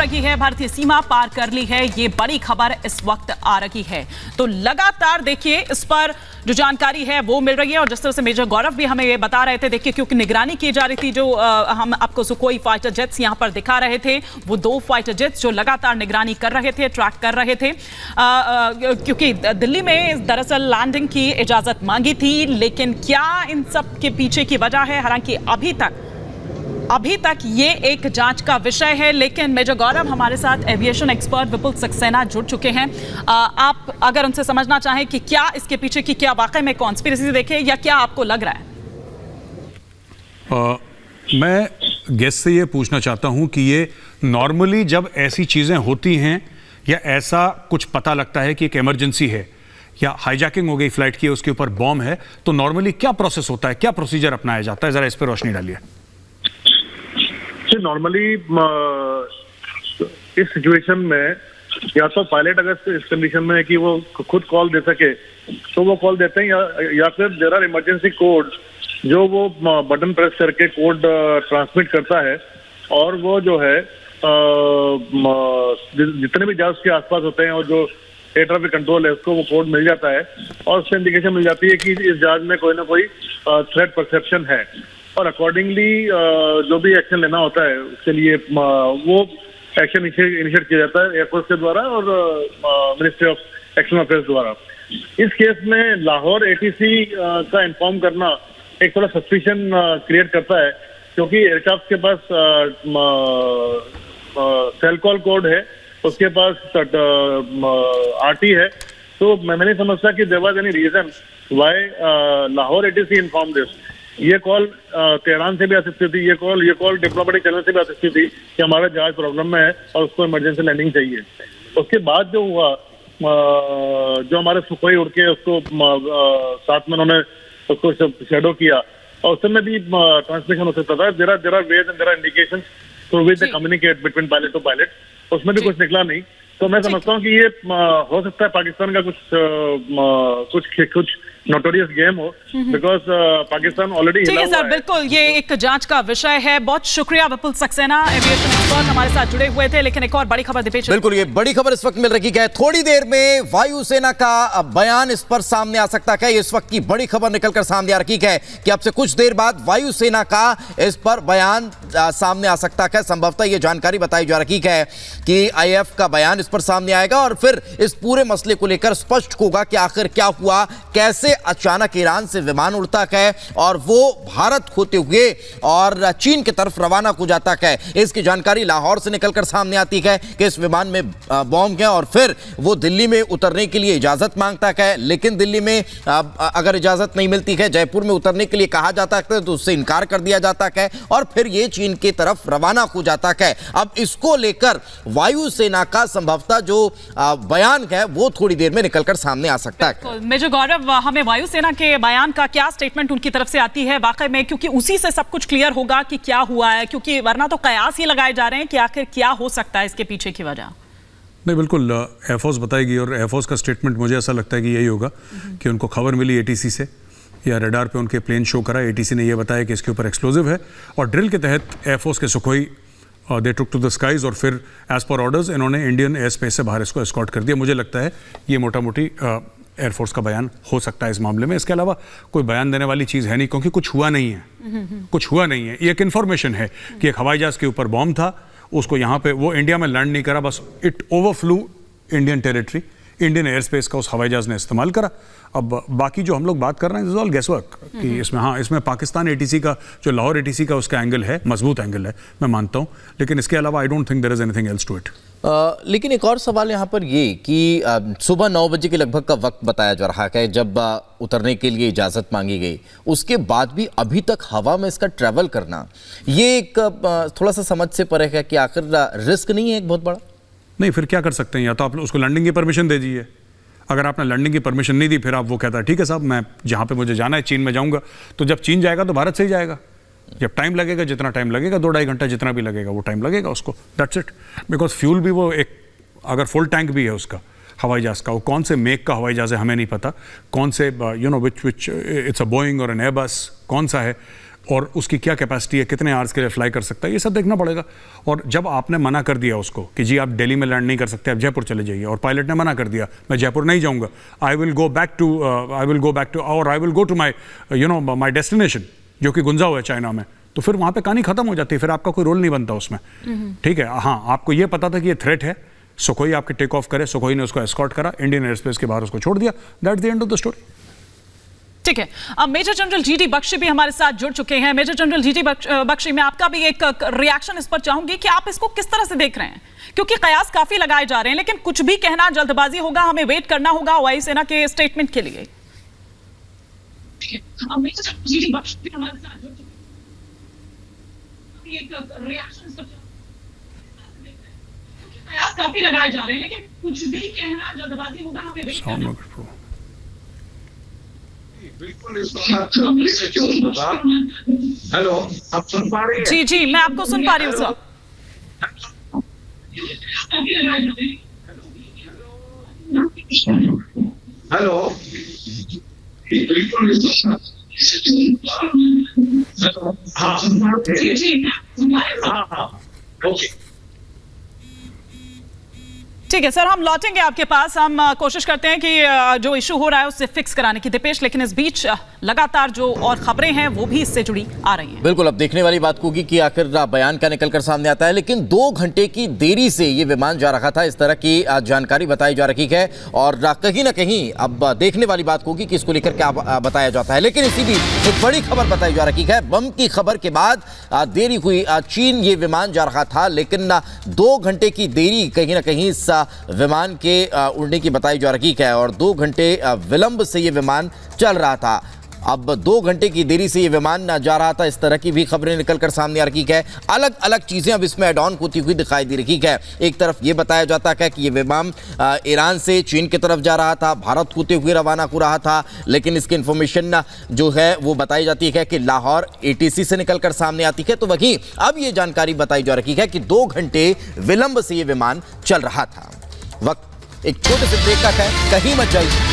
रही है, भारतीय सीमा पार कर ली है, ये बड़ी खबर इस वक्त आ रही है। तो लगातार देखिए इस पर जो जानकारी है वो मिल रही है, और जिस तरह से मेजर गौरव भी हमें ये बता रहे थे, देखिए क्योंकि निगरानी की जा रही थी, जो हम आपको सुखोई फाइटर जेट्स यहां पर दिखा रहे थे, वो 2 फाइटर जेट्स जो लगातार निगरानी कर रहे थे, ट्रैक कर रहे थे, क्योंकि दिल्ली में दरअसल लैंडिंग की इजाजत मांगी थी। लेकिन क्या इन सब के पीछे की वजह है, हालांकि अभी तक ये एक जांच का विषय है। लेकिन मेजर गौरव हमारे साथ एविएशन एक्सपर्ट विपुल सक्सेना जुड़ चुके हैं। आप अगर उनसे समझना चाहें कि क्या इसके पीछे की क्या वाकई में कॉन्स्पिरेसी देखे, या क्या आपको लग रहा है? मैं गेस्ट से ये पूछना चाहता हूं कि ये नॉर्मली जब ऐसी चीजें होती हैं या ऐसा कुछ पता लगता है कि एक इमरजेंसी है या हाईजैकिंग हो गई फ्लाइट की, उसके ऊपर बॉम्ब है, तो नॉर्मली क्या प्रोसेस होता है, क्या प्रोसीजर अपनाया जाता है? जरा इस पर रोशनी डालिए। नॉर्मली इस सिचुएशन में या तो पायलट अगर इस कंडीशन में है कि वो खुद कॉल दे सके तो वो कॉल देते हैं, या फिर देयर आर इमरजेंसी कोड जो वो बटन प्रेस करके कोड ट्रांसमिट करता है, और वो जो है जितने भी जहाज के आसपास होते हैं और जो एयर ट्रैफिक कंट्रोल है उसको वो कोड मिल जाता है, और उससे इंडिकेशन मिल जाती है कि इस जहाज में कोई ना कोई थ्रेट परसेप्शन है, और अकॉर्डिंगली जो भी एक्शन लेना होता है उसके लिए वो एक्शन इनिशिएट किया जाता है एयरफोर्स के द्वारा और मिनिस्ट्री ऑफ एक्सटर्नल अफेयर्स द्वारा। इस केस में लाहौर एटीसी का इन्फॉर्म करना एक थोड़ा सस्पिशन क्रिएट करता है, क्योंकि एयरक्राफ्ट के पास सेल कॉल कोड है, उसके पास आरटी है, तो मैं नहीं समझता कि there was any reason why Lahore ATC inform this. ये कॉल तेहरान से भी आ सकती थी, ये कॉल डिप्लोमेटिक चैनल से भी आ सकती थी कि हमारा जहाज प्रॉब्लम में है और उसको इमरजेंसी लैंडिंग चाहिए। उसके बाद जो हुआ, जो हमारे सुखोई उड़ के उसको साथ में उन्होंने उसको शैडो किया, और उस समय भी ट्रांसमिशन हो सकता था। There are ways and there are indications through which they communicate between pilot to pilot, उसमें भी कुछ निकला नहीं। तो मैं समझता हूँ कि ये हो सकता है पाकिस्तान का कुछ नोटोरियस गेम हो, बिकॉज पाकिस्तान ऑलरेडी ठीक है सर, बिल्कुल ये एक जांच का विषय है। बहुत शुक्रिया विपुल सक्सेना, एविएशन एक्सपर्ट हमारे साथ जुड़े हुए थे। लेकिन एक और बड़ी खबर दिपेश, बिल्कुल ये बड़ी खबर इस वक्त मिल रही है, थोड़ी देर में वायुसेना का बयान इस पर सामने आ सकता है। इस वक्त की बड़ी खबर निकलकर सामने आ रही है कि अब से कुछ देर बाद वायुसेना का इस पर बयान सामने आ सकता है। संभवतः ये जानकारी बताई जा रही है कि आईएफ का बयान इस पर सामने आएगा, और फिर इस पूरे मसले को लेकर स्पष्ट होगा कि आखिर क्या हुआ, कैसे अचानक ईरान से विमान उड़ता है और वो भारत होते हुए और चीन की तरफ रवाना हो जाता है। इसकी जानकारी लाहौर से निकलकर सामने आती है कि इस विमान में बॉम्ब है, और फिर वो दिल्ली में उतरने के लिए इजाजत मांगता है। लेकिन दिल्ली में अगर इजाजत नहीं मिलती है, जयपुर में उतरने के लिए कहा जाता है तो उससे इनकार कर दिया जाता है, और फिर ये चीन की तरफ रवाना हो जाता है। अब इसको लेकर वायुसेना का संभवतः जो बयान है वो थोड़ी देर में निकलकर सामने आ सकता है। मेजर गौरव, हमें वायुसेना के बयान का क्या स्टेटमेंट उनकी तरफ से आती है वाकई में, क्योंकि उसी से सब कुछ क्लियर होगा कि क्या हुआ है, क्योंकि वरना तो कयास ही लगाए जा रहे हैं कि आखिर क्या हो सकता है इसके पीछे की वजह। नहीं, बिल्कुल एयरफोर्स बताएगी, और एयरफोर्स का स्टेटमेंट मुझे ऐसा लगता है कि यही होगा कि उनको खबर मिली एटीसी से, या रडार पे उनके प्लेन शो करा, एटीसी ने यह बताया कि इसके ऊपर एक्सप्लोजिव है, और ड्रिल के तहत एयरफोर्स के Sukhoi they took to the skies, और फिर एज पर ऑर्डर्स इन्होंने इंडियन एयर स्पेस से बाहर इसको एस्कॉर्ट कर दिया। मुझे लगता है ये मोटा मोटी एयरफोर्स का बयान हो सकता है इस मामले में। इसके अलावा कोई बयान देने वाली चीज़ है नहीं, क्योंकि कुछ हुआ नहीं है। ये एक इन्फॉर्मेशन है कि एक हवाई जहाज़ के ऊपर बॉम्ब था, उसको यहाँ पे वो इंडिया में लैंड नहीं करा, बस it overflew Indian territory, Indian air space का उस हवाई जहाज़ ने इस्तेमाल करा। अब बाकी जो हम लोग बात कर रहे हैं इज ऑल गेसवर्क कि इसमें पाकिस्तान एटीसी का, जो लाहौर एटीसी का उसका एंगल है, मजबूत एंगल है, मैं मानता हूं, लेकिन इसके अलावा I don't think there is anything else to it. लेकिन एक और सवाल यहाँ पर ये कि सुबह 9 बजे के लगभग का वक्त बताया जा रहा है जब उतरने के लिए इजाज़त मांगी गई, उसके बाद भी अभी तक हवा में इसका ट्रैवल करना, ये एक थोड़ा सा समझ से परे है कि आखिर रिस्क नहीं है एक बहुत बड़ा? नहीं, फिर क्या कर सकते हैं, या तो आप उसको लैंडिंग की परमिशन दे दीजिए। अगर आपने लैंडिंग की परमिशन नहीं दी, फिर आप वो कहता है ठीक है साहब, मैं जहाँ पे मुझे जाना है चीन में जाऊँगा, तो जब चीन जाएगा तो भारत से ही जाएगा। जब टाइम लगेगा, जितना टाइम लगेगा, 2-2.5 घंटा जितना भी लगेगा, वो टाइम लगेगा उसको, दैट्स इट। बिकॉज फ्यूल भी वो एक, अगर फुल टैंक भी है उसका हवाई जहाज़ का, वो कौन से मेक का हवाई जहाज़ है हमें नहीं पता, कौन से विच इट्स अ बोइंग और एन एयरबस, कौन सा है, और उसकी क्या कैपेसिटी है, कितने आवर्स के लिए फ्लाई कर सकता है, ये सब देखना पड़ेगा। और जब आपने मना कर दिया उसको कि जी आप दिल्ली में लैंड नहीं कर सकते, आप जयपुर चले जाइए, और पायलट ने मना कर दिया मैं जयपुर नहीं जाऊंगा, I will go back to और I will go to my destination जो कि गुंजाओ है चाइना में, तो फिर वहाँ पे कहानी खत्म हो जाती है, फिर आपका कोई रोल नहीं बनता उसमें। ठीक है, हाँ आपको ये पता था कि ये थ्रेट है, सुखोई आपके टेक ऑफ करे, सुखोई ने उसको एस्कॉर्ट करा, इंडियन एयर स्पेस के बाहर उसको छोड़ दिया, that's the end of the story. ठीक है, अब मेजर जनरल जीडी बख्शी भी हमारे साथ जुड़ चुके हैं। मेजर जनरल जीडी बख्शी, मैं आपका भी एक रिएक्शन इस पर चाहूंगी कि आप इसको किस तरह से देख रहे हैं, क्योंकि कयास काफी लगाए जा रहे हैं, लेकिन कुछ भी कहना जल्दबाजी होगा, हमें वेट करना होगा वायुसेना के स्टेटमेंट के लिए। मेजर जनरल जीडी बख्शी भी हमारे साथ जुड़ चुके हैं, एक रिएक्शन इस पर कयास काफी लगाए जा रहे हैं, लेकिन कुछ भी कहना जल्दबाजी होगा, हमें वेट करना होगा। हेलो, आप सुन पा रहे हैं? जी जी, मैं आपको सुन पा रही हूँ सर। हेलो, हाँ हाँ, ओके। ठीक है सर, हम लौटेंगे आपके पास, हम कोशिश करते हैं कि जो इशू हो रहा है उससे फिक्स कराने की दीपेश, लेकिन इस बीच लगातार जो और खबरें हैं वो भी इससे जुड़ी आ रही हैं। बिल्कुल, अब देखने वाली बात होगी कि आखिर बयान क्या निकलकर सामने आता है, लेकिन 2 घंटे की देरी से ये विमान जा रहा था, इस तरह की जानकारी बताई जा रही है, और कहीं ना कहीं अब देखने वाली बात होगी कि इसको लेकर क्या बताया जाता है। लेकिन इसी बीच एक बड़ी खबर बताई जा रही है, बम की खबर के बाद देरी हुई, चीन ये विमान जा रहा था, लेकिन 2 घंटे की देरी कहीं ना कहीं इस विमान के उड़ने की बताई जा रही है, और 2 घंटे विलंब से ये विमान चल रहा था। अब 2 घंटे की देरी से ये विमान जा रहा था, इस तरह की भी खबरें निकलकर सामने आ रही है। अलग अलग चीज़ें अब इसमें एड ऑन होती हुई दिखाई दे रही है। एक तरफ ये बताया जाता है कि ये विमान ईरान से चीन की तरफ जा रहा था, भारत होते हुए रवाना हो रहा था, लेकिन इसकी इन्फॉर्मेशन जो है वो बताई जाती है कि लाहौर ATC से निकलकर सामने आती है। तो वहीं अब ये जानकारी बताई जा रही है कि 2 घंटे विलंब से ये विमान चल रहा था। वक्त एक छोटे से ब्रेक का है, कहीं मत जाइए।